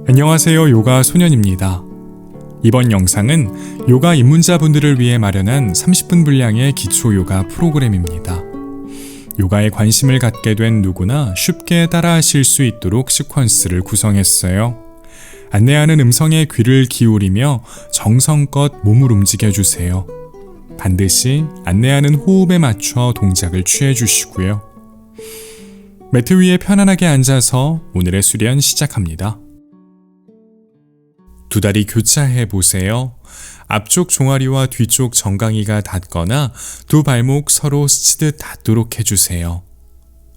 안녕하세요. 요가 소년입니다. 이번 영상은 요가 입문자분들을 위해 마련한 30분 분량의 기초 요가 프로그램입니다. 요가에 관심을 갖게 된 누구나 쉽게 따라하실 수 있도록 시퀀스를 구성했어요. 안내하는 음성에 귀를 기울이며 정성껏 몸을 움직여주세요. 반드시 안내하는 호흡에 맞춰 동작을 취해주시고요. 매트 위에 편안하게 앉아서 오늘의 수련 시작합니다. 두 다리 교차해 보세요. 앞쪽 종아리와 뒤쪽 정강이가 닿거나 두 발목 서로 스치듯 닿도록 해주세요.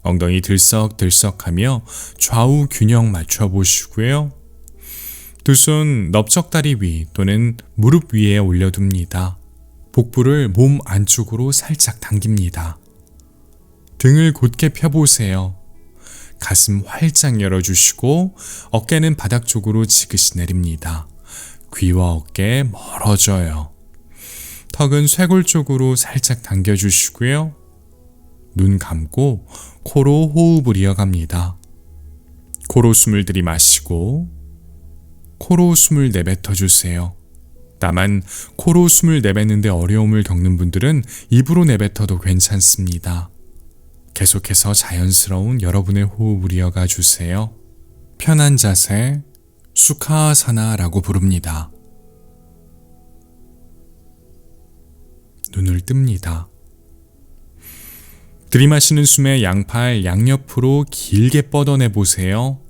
엉덩이 들썩들썩하며 좌우 균형 맞춰보시고요. 두 손 넓적다리 위 또는 무릎 위에 올려둡니다. 복부를 몸 안쪽으로 살짝 당깁니다. 등을 곧게 펴보세요. 가슴 활짝 열어주시고 어깨는 바닥 쪽으로 지그시 내립니다. 귀와 어깨 멀어져요. 턱은 쇄골 쪽으로 살짝 당겨주시고요. 눈 감고 코로 호흡을 이어갑니다. 코로 숨을 들이마시고 코로 숨을 내뱉어주세요. 다만 코로 숨을 내뱉는데 어려움을 겪는 분들은 입으로 내뱉어도 괜찮습니다. 계속해서 자연스러운 여러분의 호흡을 이어가 주세요. 편한 자세, 수카아사나라고 부릅니다. 눈을 뜹니다. 들이마시는 숨에 양팔 양옆으로 길게 뻗어내 보세요.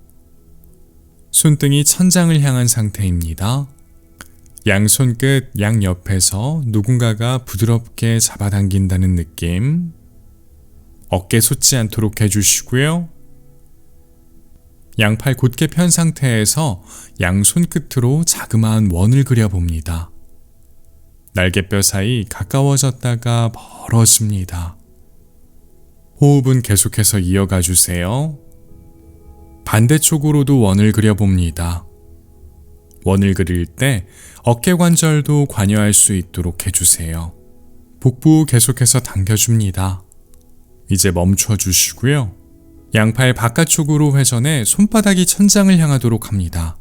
손등이 천장을 향한 상태입니다. 양손 끝 양옆에서 누군가가 부드럽게 잡아당긴다는 느낌. 어깨 솟지 않도록 해주시고요. 양팔 곧게 편 상태에서 양손 끝으로 자그마한 원을 그려봅니다. 날개뼈 사이 가까워졌다가 멀어집니다. 호흡은 계속해서 이어가 주세요. 반대쪽으로도 원을 그려봅니다. 원을 그릴 때 어깨 관절도 관여할 수 있도록 해주세요. 복부 계속해서 당겨줍니다. 이제 멈춰주시고요. 양팔 바깥쪽으로 회전해 손바닥이 천장을 향하도록 합니다.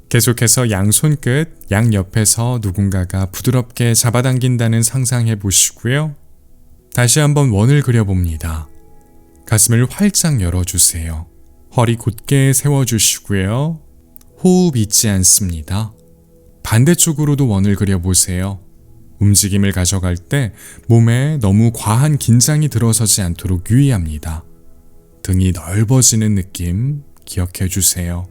계속해서 양손 끝, 양옆에서 누군가가 부드럽게 잡아당긴다는 상상해 보시고요. 다시 한번 원을 그려봅니다. 가슴을 활짝 열어주세요. 허리 곧게 세워주시고요. 호흡 잊지 않습니다. 반대쪽으로도 원을 그려보세요. 움직임을 가져갈 때 몸에 너무 과한 긴장이 들어서지 않도록 유의합니다. 등이 넓어지는 느낌 기억해 주세요.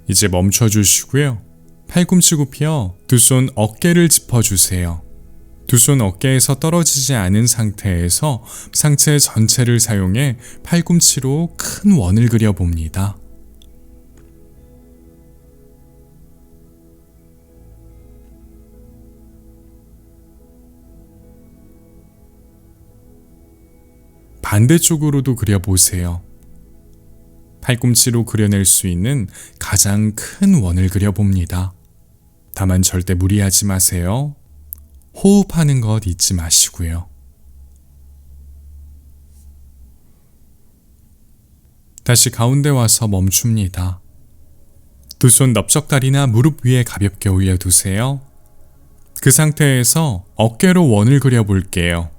이제 멈춰 주시고요. 팔꿈치 굽혀 두 손 어깨를 짚어주세요. 두 손 어깨에서 떨어지지 않은 상태에서 상체 전체를 사용해 팔꿈치로 큰 원을 그려봅니다. 반대쪽으로도 그려보세요. 팔꿈치로 그려낼 수 있는 가장 큰 원을 그려봅니다. 다만 절대 무리하지 마세요. 호흡하는 것 잊지 마시고요. 다시 가운데 와서 멈춥니다. 두 손 넓적다리나 무릎 위에 가볍게 올려두세요. 그 상태에서 어깨로 원을 그려볼게요.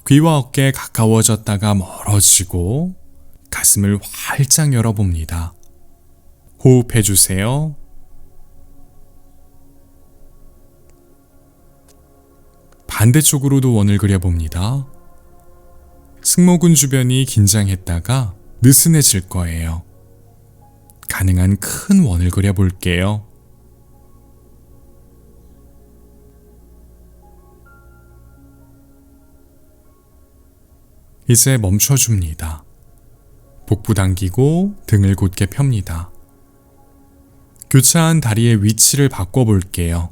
귀와 어깨 가까워졌다가 멀어지고 가슴을 활짝 열어봅니다. 호흡해 주세요. 반대쪽으로도 원을 그려봅니다. 승모근 주변이 긴장했다가 느슨해질 거예요. 가능한 큰 원을 그려볼게요. 이제 멈춰줍니다. 복부 당기고 등을 곧게 펴니다. 교차한 다리의 위치를 바꿔볼게요.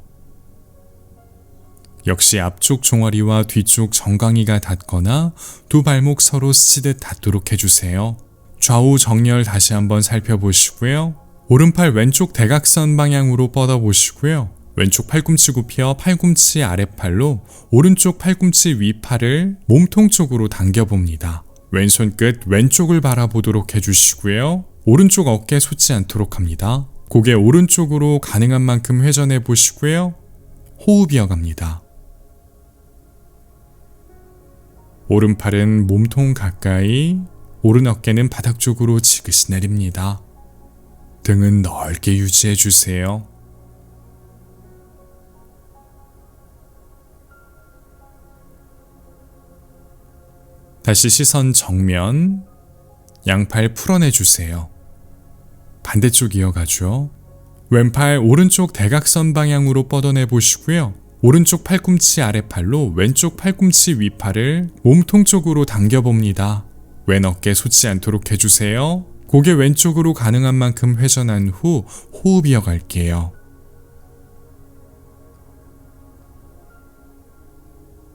역시 앞쪽 종아리와 뒤쪽 정강이가 닿거나 두 발목 서로 스치듯 닿도록 해주세요. 좌우 정렬 다시 한번 살펴보시고요. 오른팔 왼쪽 대각선 방향으로 뻗어보시고요. 왼쪽 팔꿈치 굽혀 팔꿈치 아랫팔로 오른쪽 팔꿈치 윗팔을 몸통 쪽으로 당겨봅니다. 왼손 끝 왼쪽을 바라보도록 해주시고요. 오른쪽 어깨 솟지 않도록 합니다. 고개 오른쪽으로 가능한 만큼 회전해 보시고요. 호흡 이어갑니다. 오른팔은 몸통 가까이, 오른 어깨는 바닥 쪽으로 지그시 내립니다. 등은 넓게 유지해 주세요. 다시 시선 정면, 양팔 풀어내 주세요. 반대쪽 이어가죠. 왼팔 오른쪽 대각선 방향으로 뻗어내 보시고요. 오른쪽 팔꿈치 아래팔로 왼쪽 팔꿈치 위팔을 몸통 쪽으로 당겨봅니다. 왼 어깨 솟지 않도록 해주세요. 고개 왼쪽으로 가능한 만큼 회전한 후 호흡 이어갈게요.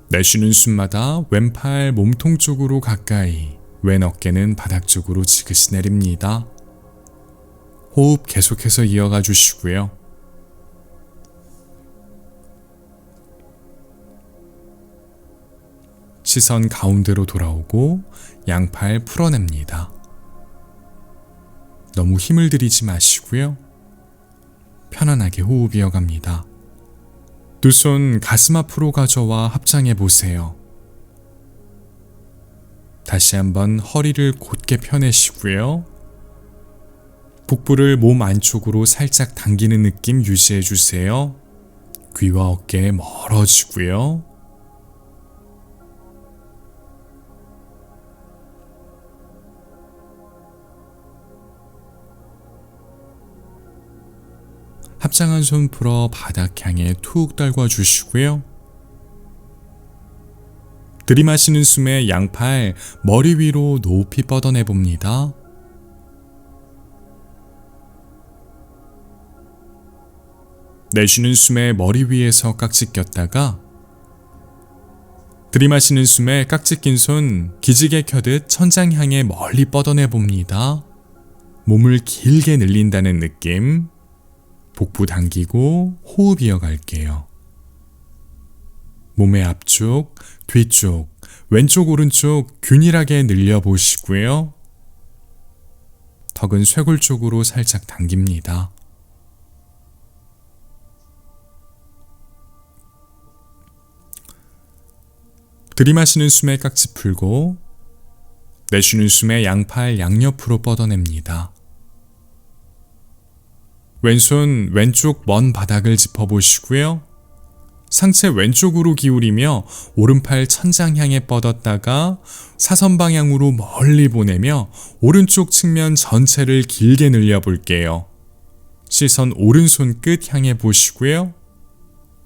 내쉬는 숨마다 왼팔 몸통 쪽으로 가까이, 왼 어깨는 바닥 쪽으로 지그시 내립니다. 호흡 계속해서 이어가 주시고요. 시선 가운데로 돌아오고 양팔 풀어냅니다. 너무 힘을 들이지 마시고요. 편안하게 호흡 이어갑니다. 두 손 가슴 앞으로 가져와 합장해 보세요. 다시 한번 허리를 곧게 펴내시고요. 복부를 몸 안쪽으로 살짝 당기는 느낌 유지해 주세요. 귀와 어깨 멀어지고요. 합장한 손 풀어 바닥 향해 툭 떨궈 주시고요. 들이마시는 숨에 양팔 머리 위로 높이 뻗어내 봅니다. 내쉬는 숨에 머리 위에서 깍지 꼈다가 들이마시는 숨에 깍지 낀 손 기지개 켜듯 천장 향해 멀리 뻗어내 봅니다. 몸을 길게 늘린다는 느낌. 복부 당기고 호흡 이어갈게요. 몸의 앞쪽, 뒤쪽, 왼쪽 오른쪽 균일하게 늘려보시고요. 턱은 쇄골 쪽으로 살짝 당깁니다. 들이마시는 숨에 깍지 풀고 내쉬는 숨에 양팔 양옆으로 뻗어냅니다. 왼손 왼쪽 먼 바닥을 짚어보시고요. 상체 왼쪽으로 기울이며 오른팔 천장 향해 뻗었다가 사선 방향으로 멀리 보내며 오른쪽 측면 전체를 길게 늘려볼게요. 시선 오른손 끝 향해 보시고요.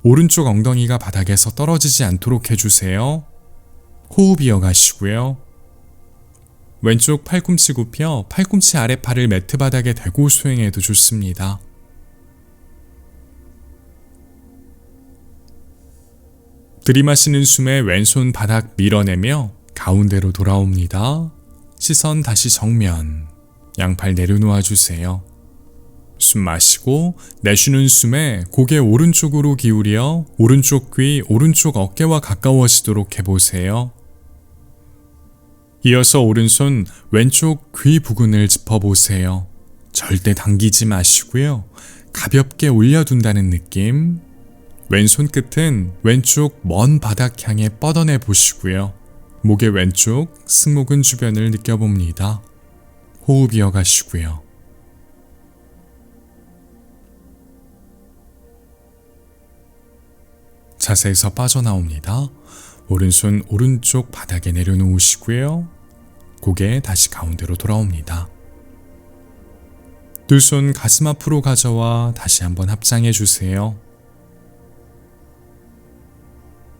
오른쪽 엉덩이가 바닥에서 떨어지지 않도록 해주세요. 호흡 이어가시고요. 왼쪽 팔꿈치 굽혀 팔꿈치 아래팔을 매트 바닥에 대고 수행해도 좋습니다. 들이마시는 숨에 왼손 바닥 밀어내며 가운데로 돌아옵니다. 시선 다시 정면, 양팔 내려놓아 주세요. 숨 마시고 내쉬는 숨에 고개 오른쪽으로 기울여 오른쪽 귀, 오른쪽 어깨와 가까워지도록 해보세요. 이어서 오른손 왼쪽 귀 부근을 짚어보세요. 절대 당기지 마시고요. 가볍게 올려둔다는 느낌. 왼손 끝은 왼쪽 먼 바닥 향해 뻗어내 보시고요. 목의 왼쪽 승모근 주변을 느껴봅니다. 호흡 이어가시고요. 자세에서 빠져나옵니다. 오른손 오른쪽 바닥에 내려놓으시고요. 고개 다시 가운데로 돌아옵니다. 두 손 가슴 앞으로 가져와 다시 한번 합장해 주세요.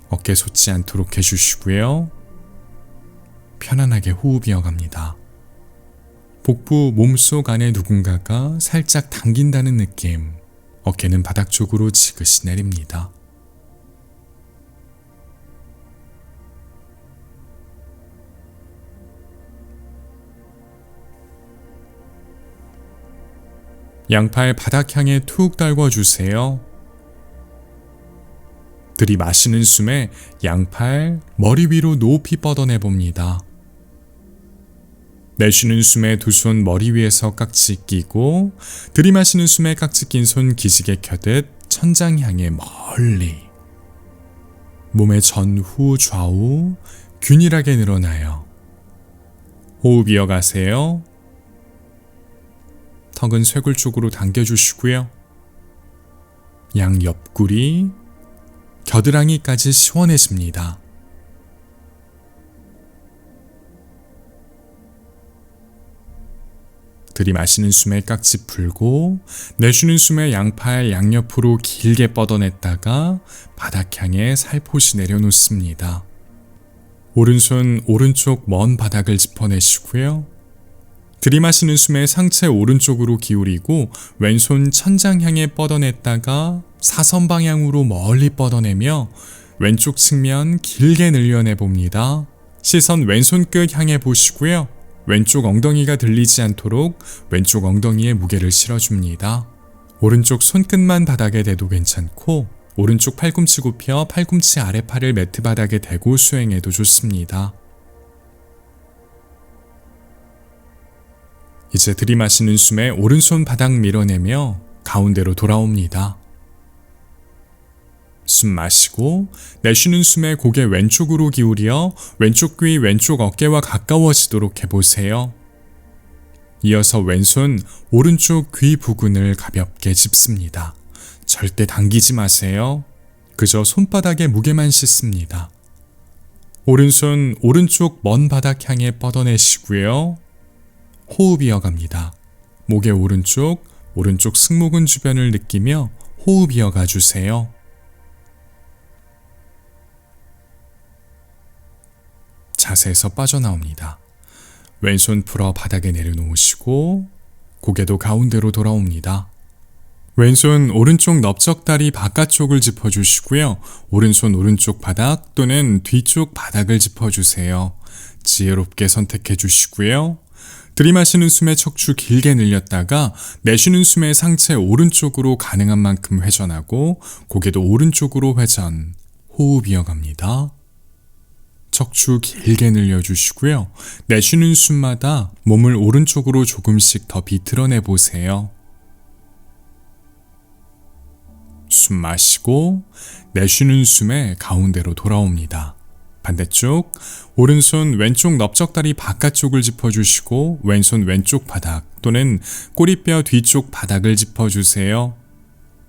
어깨 솟지 않도록 해주시고요. 편안하게 호흡 이어갑니다. 복부 몸속 안에 누군가가 살짝 당긴다는 느낌. 어깨는 바닥 쪽으로 지그시 내립니다. 양팔 바닥 향해 툭 떨궈주세요. 들이마시는 숨에 양팔 머리 위로 높이 뻗어내 봅니다. 내쉬는 숨에 두 손 머리 위에서 깍지 끼고 들이마시는 숨에 깍지 낀 손 기지개 켜듯 천장 향해 멀리. 몸의 전후 좌우 균일하게 늘어나요. 호흡 이어가세요. 턱은 쇄골 쪽으로 당겨주시고요. 양 옆구리, 겨드랑이까지 시원해집니다. 들이마시는 숨에 깍지 풀고 내쉬는 숨에 양팔 양옆으로 길게 뻗어냈다가 바닥 향해 살포시 내려놓습니다. 오른손 오른쪽 먼 바닥을 짚어내시고요. 들이마시는 숨에 상체 오른쪽으로 기울이고 왼손 천장 향해 뻗어냈다가 사선 방향으로 멀리 뻗어내며 왼쪽 측면 길게 늘려내 봅니다. 시선 왼손 끝 향해 보시고요. 왼쪽 엉덩이가 들리지 않도록 왼쪽 엉덩이에 무게를 실어줍니다. 오른쪽 손끝만 바닥에 대도 괜찮고 오른쪽 팔꿈치 굽혀 팔꿈치 아래팔을 매트 바닥에 대고 수행해도 좋습니다. 이제 들이마시는 숨에 오른손 바닥 밀어내며 가운데로 돌아옵니다. 숨 마시고 내쉬는 숨에 고개 왼쪽으로 기울여 왼쪽 귀 왼쪽 어깨와 가까워지도록 해보세요. 이어서 왼손 오른쪽 귀 부근을 가볍게 짚습니다. 절대 당기지 마세요. 그저 손바닥에 무게만 싣습니다. 오른손 오른쪽 먼 바닥 향해 뻗어내시고요. 호흡 이어갑니다. 목의 오른쪽 승모근 주변을 느끼며 호흡 이어가 주세요. 자세에서 빠져나옵니다. 왼손 풀어 바닥에 내려놓으시고 고개도 가운데로 돌아옵니다. 왼손 오른쪽 넓적다리 바깥쪽을 짚어주시고요. 오른손 오른쪽 바닥 또는 뒤쪽 바닥을 짚어주세요. 지혜롭게 선택해 주시고요. 들이마시는 숨에 척추 길게 늘렸다가 내쉬는 숨에 상체 오른쪽으로 가능한 만큼 회전하고 고개도 오른쪽으로 회전. 호흡 이어갑니다. 척추 길게 늘려주시고요. 내쉬는 숨마다 몸을 오른쪽으로 조금씩 더 비틀어내 보세요. 숨 마시고 내쉬는 숨에 가운데로 돌아옵니다. 반대쪽 오른손 왼쪽 넓적다리 바깥쪽을 짚어주시고 왼손 왼쪽 바닥 또는 꼬리뼈 뒤쪽 바닥을 짚어주세요.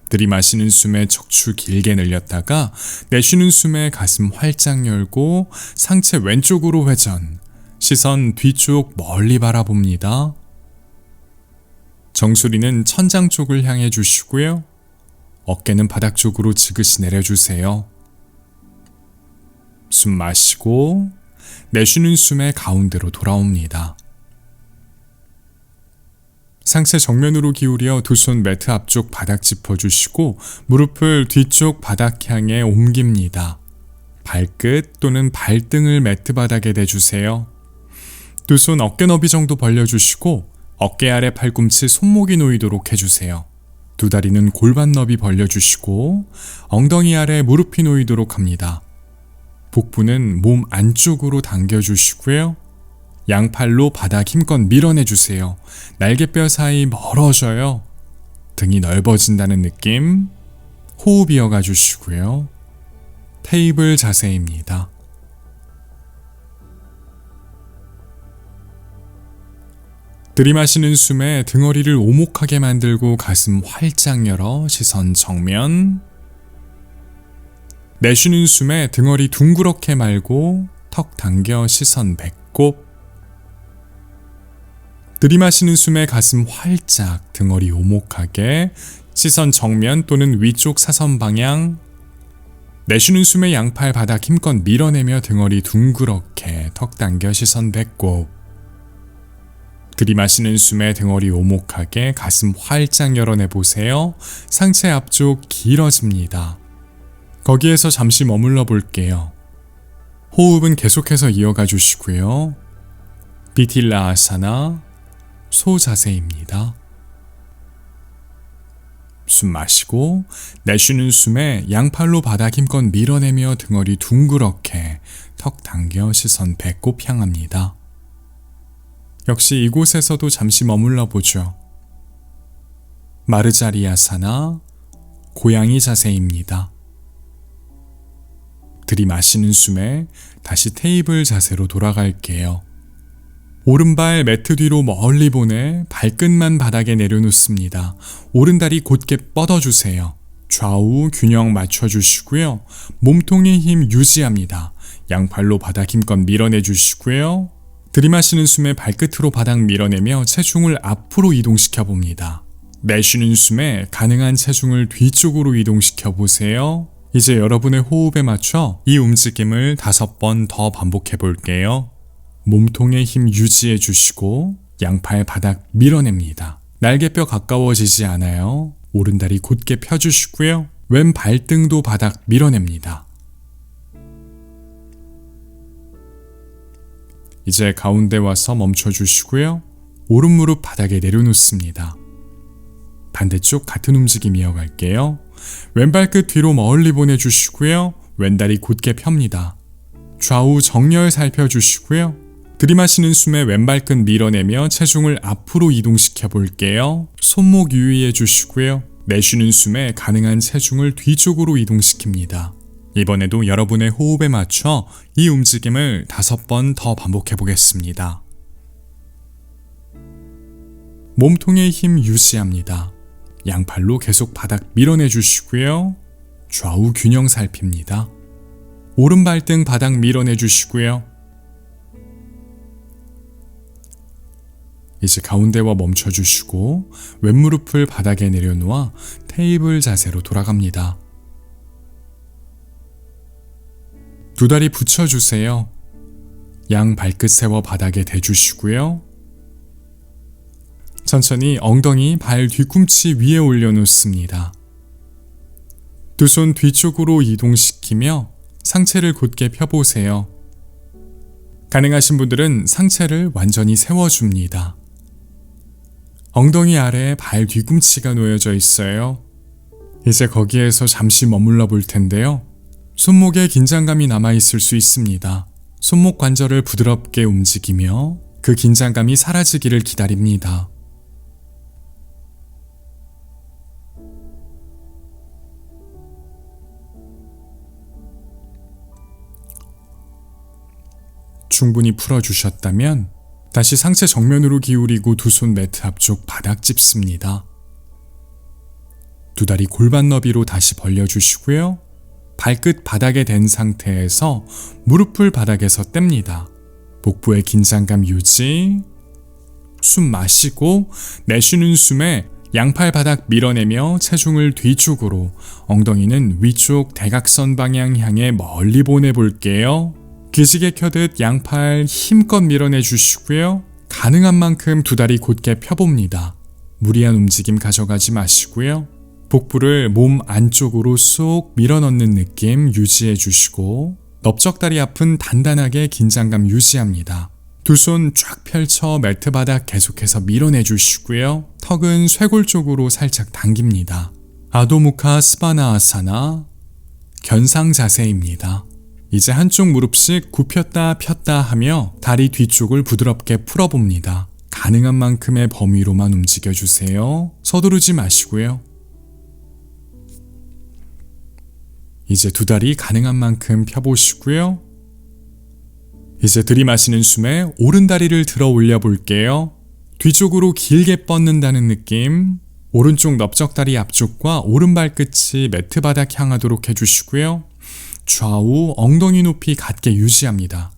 들이마시는 숨에 척추 길게 늘렸다가 내쉬는 숨에 가슴 활짝 열고 상체 왼쪽으로 회전, 시선 뒤쪽 멀리 바라봅니다. 정수리는 천장 쪽을 향해 주시고요. 어깨는 바닥 쪽으로 지그시 내려주세요. 숨 마시고 내쉬는 숨에 가운데로 돌아옵니다. 상체 정면으로 기울여 두 손 매트 앞쪽 바닥 짚어주시고 무릎을 뒤쪽 바닥 향해 옮깁니다. 발끝 또는 발등을 매트 바닥에 대주세요. 두 손 어깨 너비 정도 벌려주시고 어깨 아래 팔꿈치 손목이 놓이도록 해주세요. 두 다리는 골반 너비 벌려주시고 엉덩이 아래 무릎이 놓이도록 합니다. 복부는 몸 안쪽으로 당겨주시고요. 양팔로 바닥 힘껏 밀어내주세요. 날개뼈 사이 멀어져요. 등이 넓어진다는 느낌. 호흡 이어가 주시고요. 테이블 자세입니다. 들이마시는 숨에 등허리를 오목하게 만들고 가슴 활짝 열어 시선 정면. 내쉬는 숨에 등허리 둥그렇게 말고 턱 당겨 시선 배꼽. 들이마시는 숨에 가슴 활짝 등허리 오목하게 시선 정면 또는 위쪽 사선 방향. 내쉬는 숨에 양팔 바닥 힘껏 밀어내며 등허리 둥그렇게 턱 당겨 시선 배꼽. 들이마시는 숨에 등허리 오목하게 가슴 활짝 열어내 보세요. 상체 앞쪽 길어집니다. 거기에서 잠시 머물러 볼게요. 호흡은 계속해서 이어가 주시고요. 비틸라 아사나 소 자세입니다. 숨 마시고 내쉬는 숨에 양팔로 바닥 힘껏 밀어내며 등허리 둥그렇게 턱 당겨 시선 배꼽 향합니다. 역시 이곳에서도 잠시 머물러 보죠. 마르자리아사나 고양이 자세입니다. 들이마시는 숨에 다시 테이블 자세로 돌아갈게요. 오른발 매트 뒤로 멀리 보내 발끝만 바닥에 내려놓습니다. 오른다리 곧게 뻗어주세요. 좌우 균형 맞춰주시고요. 몸통의 힘 유지합니다. 양팔로 바닥 힘껏 밀어내주시고요. 들이마시는 숨에 발끝으로 바닥 밀어내며 체중을 앞으로 이동시켜 봅니다. 내쉬는 숨에 가능한 체중을 뒤쪽으로 이동시켜 보세요. 이제 여러분의 호흡에 맞춰 이 움직임을 5번 더 반복해 볼게요. 몸통의 힘 유지해 주시고 양팔 바닥 밀어냅니다. 날개뼈 가까워지지 않아요. 오른다리 곧게 펴주시고요. 왼 발등도 바닥 밀어냅니다. 이제 가운데 와서 멈춰주시고요. 오른 무릎 바닥에 내려놓습니다. 반대쪽 같은 움직임 이어갈게요. 왼발끝 뒤로 멀리 보내주시고요. 왼다리 곧게 펴니다. 좌우 정렬 살펴주시고요. 들이마시는 숨에 왼발끝 밀어내며 체중을 앞으로 이동시켜 볼게요. 손목 유의해 주시고요. 내쉬는 숨에 가능한 체중을 뒤쪽으로 이동시킵니다. 이번에도 여러분의 호흡에 맞춰 이 움직임을 5번 더 반복해 보겠습니다. 몸통의 힘 유지합니다. 양팔로 계속 바닥 밀어내 주시고요. 좌우 균형 살핍니다. 오른 발등 바닥 밀어내 주시고요. 이제 가운데와 멈춰 주시고 왼무릎을 바닥에 내려놓아 테이블 자세로 돌아갑니다. 두 다리 붙여주세요. 양 발끝 세워 바닥에 대주시고요. 천천히 엉덩이 발 뒤꿈치 위에 올려놓습니다. 두 손 뒤쪽으로 이동시키며 상체를 곧게 펴보세요. 가능하신 분들은 상체를 완전히 세워줍니다. 엉덩이 아래에 발 뒤꿈치가 놓여져 있어요. 이제 거기에서 잠시 머물러 볼 텐데요. 손목에 긴장감이 남아있을 수 있습니다. 손목 관절을 부드럽게 움직이며 그 긴장감이 사라지기를 기다립니다. 충분히 풀어주셨다면 다시 상체 정면으로 기울이고 두 손 매트 앞쪽 바닥 짚습니다. 두 다리 골반 너비로 다시 벌려주시고요. 발끝 바닥에 댄 상태에서 무릎을 바닥에서 뗍니다. 복부의 긴장감 유지. 숨 마시고 내쉬는 숨에 양팔 바닥 밀어내며 체중을 뒤쪽으로, 엉덩이는 위쪽 대각선 방향 향해 멀리 보내볼게요. 기지개 켜듯 양팔 힘껏 밀어내 주시고요. 가능한 만큼 두 다리 곧게 펴봅니다. 무리한 움직임 가져가지 마시고요. 복부를 몸 안쪽으로 쏙 밀어넣는 느낌 유지해 주시고 넓적다리 앞은 단단하게 긴장감 유지합니다. 두 손 쫙 펼쳐 매트 바닥 계속해서 밀어내 주시고요. 턱은 쇄골 쪽으로 살짝 당깁니다. 아도무카 스바나아사나 견상 자세입니다. 이제 한쪽 무릎씩 굽혔다 폈다 하며 다리 뒤쪽을 부드럽게 풀어봅니다. 가능한 만큼의 범위로만 움직여주세요. 서두르지 마시고요. 이제 두 다리 가능한 만큼 펴보시고요. 이제 들이마시는 숨에 오른 다리를 들어 올려 볼게요. 뒤쪽으로 길게 뻗는다는 느낌. 오른쪽 넓적다리 앞쪽과 오른발 끝이 매트 바닥 향하도록 해주시고요. 좌우 엉덩이 높이 같게 유지합니다.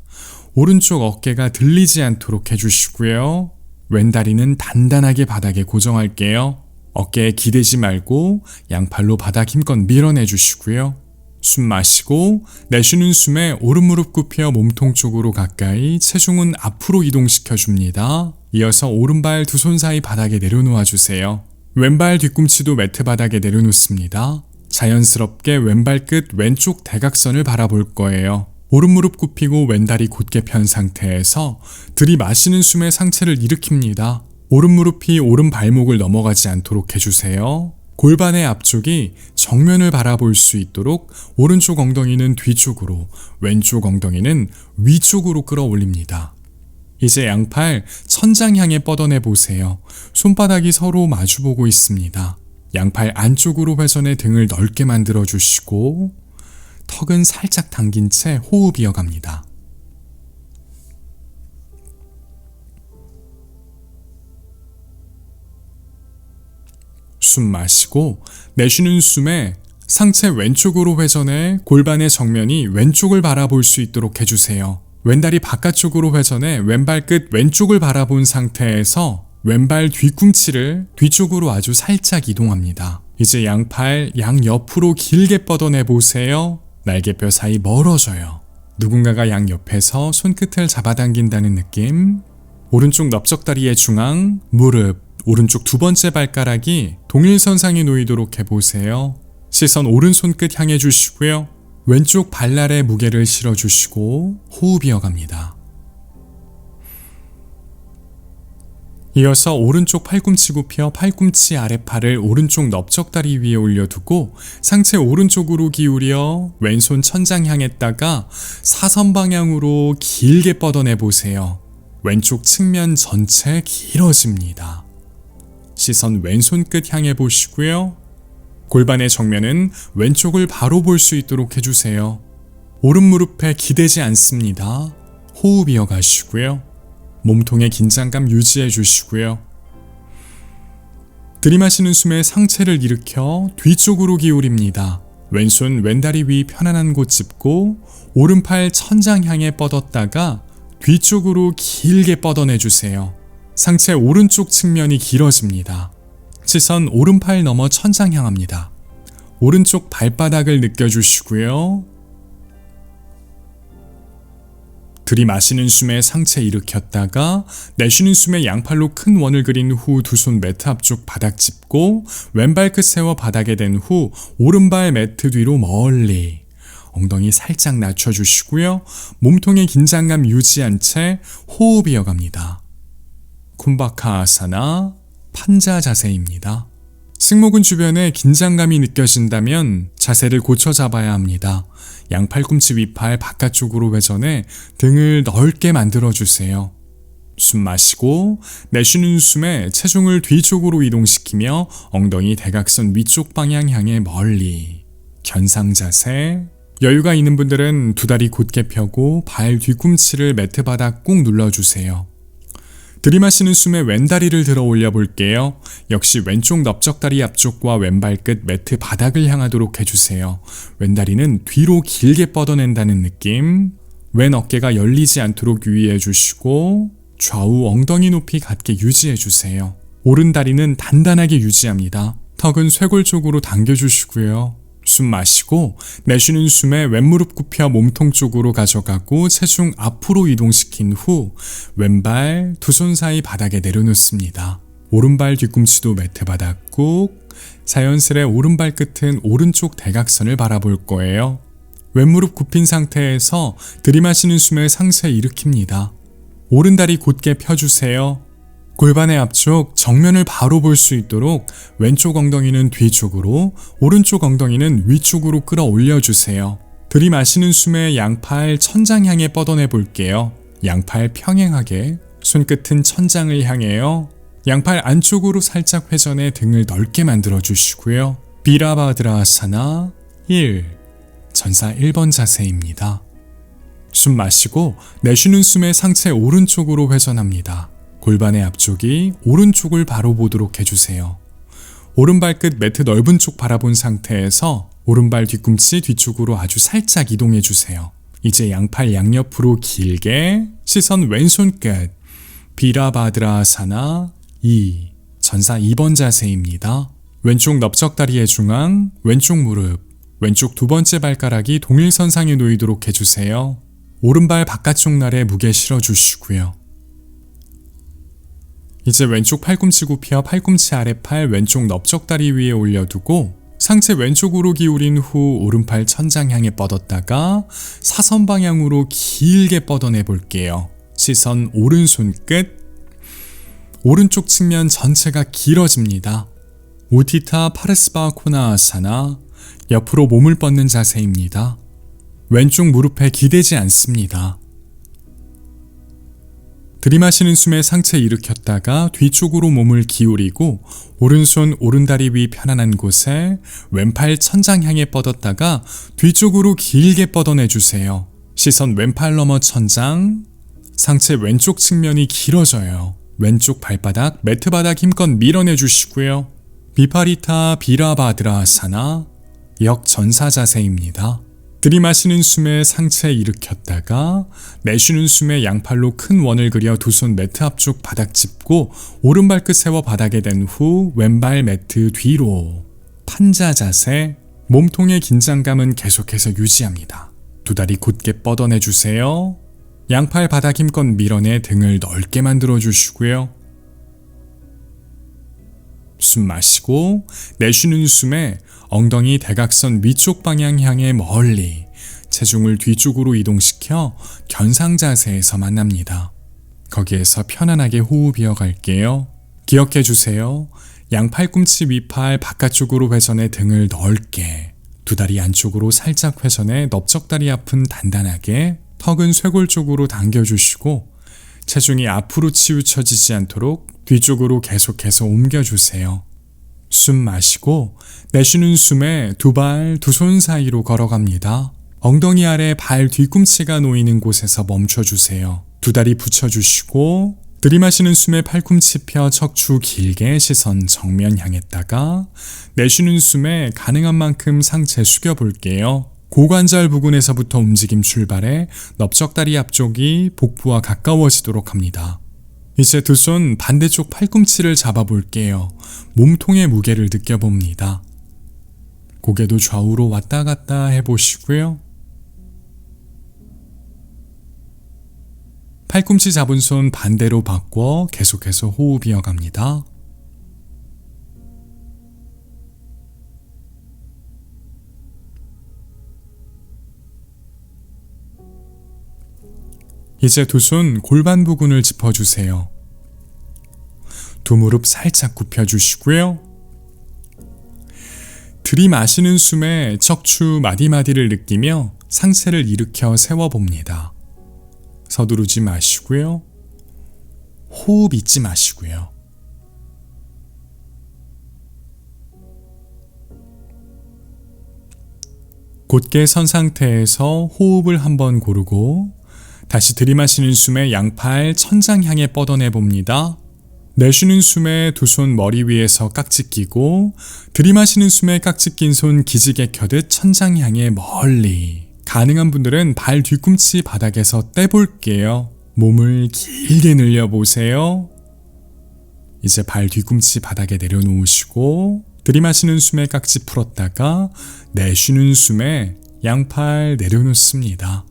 오른쪽 어깨가 들리지 않도록 해주시고요. 왼다리는 단단하게 바닥에 고정할게요. 어깨에 기대지 말고 양팔로 바닥 힘껏 밀어내 주시고요. 숨 마시고 내쉬는 숨에 오른무릎 굽혀 몸통 쪽으로 가까이, 체중은 앞으로 이동시켜 줍니다. 이어서 오른발 두 손 사이 바닥에 내려놓아 주세요. 왼발 뒤꿈치도 매트 바닥에 내려놓습니다. 자연스럽게 왼발끝 왼쪽 대각선을 바라볼 거예요. 오른무릎 굽히고 왼다리 곧게 편 상태에서 들이마시는 숨에 상체를 일으킵니다. 오른무릎이 오른 발목을 넘어가지 않도록 해주세요. 골반의 앞쪽이 정면을 바라볼 수 있도록 오른쪽 엉덩이는 뒤쪽으로, 왼쪽 엉덩이는 위쪽으로 끌어올립니다. 이제 양팔 천장 향해 뻗어내 보세요. 손바닥이 서로 마주보고 있습니다. 양팔 안쪽으로 회전해 등을 넓게 만들어 주시고 턱은 살짝 당긴 채 호흡 이어갑니다. 숨 마시고 내쉬는 숨에 상체 왼쪽으로 회전해 골반의 정면이 왼쪽을 바라볼 수 있도록 해주세요. 왼다리 바깥쪽으로 회전해 왼발 끝 왼쪽을 바라본 상태에서 왼발 뒤꿈치를 뒤쪽으로 아주 살짝 이동합니다. 이제 양팔 양옆으로 길게 뻗어내 보세요. 날개뼈 사이 멀어져요. 누군가가 양옆에서 손끝을 잡아당긴다는 느낌. 오른쪽 넓적다리의 중앙, 무릎, 오른쪽 두 번째 발가락이 동일선상에 놓이도록 해보세요. 시선 오른손끝 향해 주시고요. 왼쪽 발날에 무게를 실어주시고 호흡 이어갑니다. 이어서 오른쪽 팔꿈치 굽혀 팔꿈치 아랫팔을 오른쪽 넓적다리 위에 올려두고 상체 오른쪽으로 기울여 왼손 천장 향했다가 사선 방향으로 길게 뻗어내 보세요. 왼쪽 측면 전체 길어집니다. 시선 왼손 끝 향해 보시고요. 골반의 정면은 왼쪽을 바로 볼 수 있도록 해주세요. 오른 무릎에 기대지 않습니다. 호흡 이어가시고요. 몸통의 긴장감 유지해 주시고요. 들이마시는 숨에 상체를 일으켜 뒤쪽으로 기울입니다. 왼손 왼다리 위 편안한 곳 짚고 오른팔 천장 향해 뻗었다가 뒤쪽으로 길게 뻗어내주세요. 상체 오른쪽 측면이 길어집니다. 시선 오른팔 넘어 천장 향합니다. 오른쪽 발바닥을 느껴주시고요. 들이마시는 숨에 상체 일으켰다가 내쉬는 숨에 양팔로 큰 원을 그린 후 두 손 매트 앞쪽 바닥 짚고 왼발 끝 세워 바닥에 댄 후 오른발 매트 뒤로 멀리 엉덩이 살짝 낮춰주시고요. 몸통의 긴장감 유지한 채 호흡 이어갑니다. 쿤바카 아사나 판자 자세입니다. 승모근 주변에 긴장감이 느껴진다면 자세를 고쳐 잡아야 합니다. 양팔꿈치 위팔 바깥쪽으로 회전해 등을 넓게 만들어주세요. 숨 마시고 내쉬는 숨에 체중을 뒤쪽으로 이동시키며 엉덩이 대각선 위쪽 방향 향해 멀리 견상 자세. 여유가 있는 분들은 두 다리 곧게 펴고 발 뒤꿈치를 매트 바닥 꾹 눌러주세요. 들이마시는 숨에 왼다리를 들어 올려 볼게요. 역시 왼쪽 넓적다리 앞쪽과 왼발 끝 매트 바닥을 향하도록 해주세요. 왼다리는 뒤로 길게 뻗어낸다는 느낌. 왼 어깨가 열리지 않도록 유의해 주시고 좌우 엉덩이 높이 같게 유지해 주세요. 오른 다리는 단단하게 유지합니다. 턱은 쇄골 쪽으로 당겨주시고요. 숨 마시고 내쉬는 숨에 왼무릎 굽혀 몸통 쪽으로 가져가고 체중 앞으로 이동시킨 후 왼발 두 손 사이 바닥에 내려놓습니다. 오른발 뒤꿈치도 매트 바닥 꾹. 자연스레 오른발 끝은 오른쪽 대각선을 바라볼 거예요. 왼무릎 굽힌 상태에서 들이마시는 숨에 상체 일으킵니다. 오른다리 곧게 펴주세요. 골반의 앞쪽 정면을 바로 볼 수 있도록 왼쪽 엉덩이는 뒤쪽으로, 오른쪽 엉덩이는 위쪽으로 끌어올려 주세요. 들이마시는 숨에 양팔 천장 향해 뻗어내 볼게요. 양팔 평행하게, 손끝은 천장을 향해요. 양팔 안쪽으로 살짝 회전해 등을 넓게 만들어 주시고요. 비라바드라아사나 1. 전사 1번 자세입니다. 숨 마시고 내쉬는 숨에 상체 오른쪽으로 회전합니다. 골반의 앞쪽이 오른쪽을 바로 보도록 해주세요. 오른발 끝 매트 넓은 쪽 바라본 상태에서 오른발 뒤꿈치 뒤쪽으로 아주 살짝 이동해 주세요. 이제 양팔 양옆으로 길게, 시선 왼손 끝. 비라바드라아사나 2. 전사 2번 자세입니다. 왼쪽 넓적다리의 중앙, 왼쪽 무릎, 왼쪽 두 번째 발가락이 동일선상에 놓이도록 해주세요. 오른발 바깥쪽 날에 무게 실어주시고요. 이제 왼쪽 팔꿈치 굽혀 팔꿈치 아랫팔 왼쪽 넓적다리 위에 올려두고 상체 왼쪽으로 기울인 후 오른팔 천장 향해 뻗었다가 사선 방향으로 길게 뻗어내 볼게요. 시선 오른손 끝. 오른쪽 측면 전체가 길어집니다. 우티타 파르스바 코나아사나, 옆으로 몸을 뻗는 자세입니다. 왼쪽 무릎에 기대지 않습니다. 들이마시는 숨에 상체 일으켰다가 뒤쪽으로 몸을 기울이고 오른손 오른다리 위 편안한 곳에 왼팔 천장 향해 뻗었다가 뒤쪽으로 길게 뻗어내주세요. 시선 왼팔 너머 천장, 상체 왼쪽 측면이 길어져요. 왼쪽 발바닥, 매트 바닥 힘껏 밀어내주시고요. 비파리타 비라바드라아사나 역전사 자세입니다. 들이마시는 숨에 상체 일으켰다가 내쉬는 숨에 양팔로 큰 원을 그려 두 손 매트 앞쪽 바닥 짚고 오른발끝 세워 바닥에 댄 후 왼발 매트 뒤로 판자 자세. 몸통의 긴장감은 계속해서 유지합니다. 두 다리 곧게 뻗어내주세요. 양팔 바닥 힘껏 밀어내 등을 넓게 만들어주시고요. 숨 마시고 내쉬는 숨에 엉덩이 대각선 위쪽 방향 향해 멀리 체중을 뒤쪽으로 이동시켜 견상 자세에서 만납니다. 거기에서 편안하게 호흡 이어갈게요. 기억해 주세요. 양 팔꿈치 위팔 바깥쪽으로 회전해 등을 넓게, 두 다리 안쪽으로 살짝 회전해 넓적다리 앞은 단단하게, 턱은 쇄골 쪽으로 당겨주시고 체중이 앞으로 치우쳐지지 않도록 뒤쪽으로 계속해서 옮겨주세요. 숨 마시고 내쉬는 숨에 두 발, 두 손 사이로 걸어갑니다. 엉덩이 아래 발 뒤꿈치가 놓이는 곳에서 멈춰주세요. 두 다리 붙여주시고 들이마시는 숨에 팔꿈치 펴 척추 길게 시선 정면 향했다가 내쉬는 숨에 가능한 만큼 상체 숙여볼게요. 고관절 부근에서부터 움직임 출발해 넓적다리 앞쪽이 복부와 가까워지도록 합니다. 이제 두 손 반대쪽 팔꿈치를 잡아볼게요. 몸통의 무게를 느껴봅니다. 고개도 좌우로 왔다 갔다 해보시고요. 팔꿈치 잡은 손 반대로 바꿔 계속해서 호흡 이어갑니다. 이제 두 손 골반 부근을 짚어주세요. 두 무릎 살짝 굽혀주시고요. 들이마시는 숨에 척추 마디마디를 느끼며 상체를 일으켜 세워봅니다. 서두르지 마시고요. 호흡 잊지 마시고요. 곧게 선 상태에서 호흡을 한번 고르고 다시 들이마시는 숨에 양팔 천장 향해 뻗어내봅니다. 내쉬는 숨에 두 손 머리 위에서 깍지 끼고 들이마시는 숨에 깍지 낀 손 기지개 켜듯 천장 향해 멀리. 가능한 분들은 발 뒤꿈치 바닥에서 떼볼게요. 몸을 길게 늘려보세요. 이제 발 뒤꿈치 바닥에 내려놓으시고 들이마시는 숨에 깍지 풀었다가 내쉬는 숨에 양팔 내려놓습니다.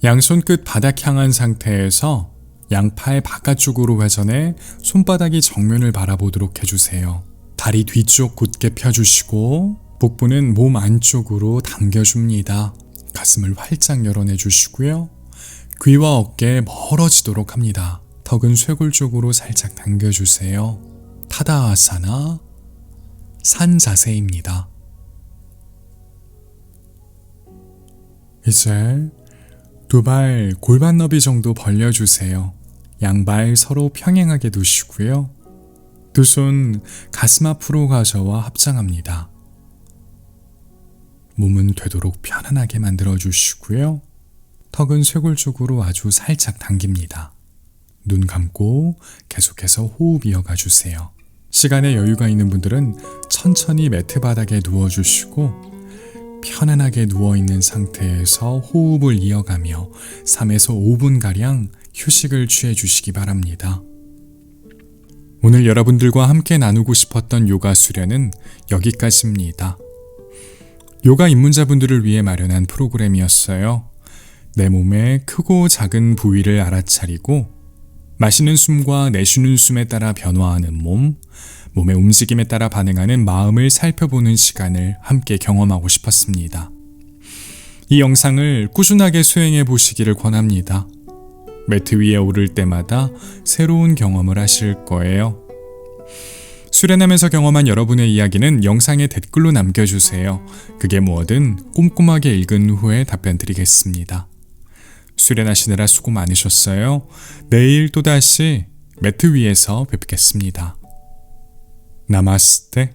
양손 끝 바닥 향한 상태에서 양팔 바깥쪽으로 회전해 손바닥이 정면을 바라보도록 해주세요. 다리 뒤쪽 곧게 펴주시고 복부는 몸 안쪽으로 당겨줍니다. 가슴을 활짝 열어내주시고요. 귀와 어깨 멀어지도록 합니다. 턱은 쇄골 쪽으로 살짝 당겨주세요. 타다아사나 산 자세입니다. 이제 두 발 골반 너비 정도 벌려주세요. 양발 서로 평행하게 두시고요. 두 손 가슴 앞으로 가져와 합장합니다. 몸은 되도록 편안하게 만들어주시고요. 턱은 쇄골 쪽으로 아주 살짝 당깁니다. 눈 감고 계속해서 호흡 이어가 주세요. 시간에 여유가 있는 분들은 천천히 매트 바닥에 누워주시고 편안하게 누워있는 상태에서 호흡을 이어가며 3에서 5분가량 휴식을 취해주시기 바랍니다. 오늘 여러분들과 함께 나누고 싶었던 요가 수련은 여기까지입니다. 요가 입문자분들을 위해 마련한 프로그램이었어요. 내 몸의 크고 작은 부위를 알아차리고 마시는 숨과 내쉬는 숨에 따라 변화하는 몸, 몸의 움직임에 따라 반응하는 마음을 살펴보는 시간을 함께 경험하고 싶었습니다. 이 영상을 꾸준하게 수행해 보시기를 권합니다. 매트 위에 오를 때마다 새로운 경험을 하실 거예요. 수련하면서 경험한 여러분의 이야기는 영상에 댓글로 남겨주세요. 그게 뭐든 꼼꼼하게 읽은 후에 답변 드리겠습니다. 수련하시느라 수고 많으셨어요. 내일 또다시 매트 위에서 뵙겠습니다. 나마스테.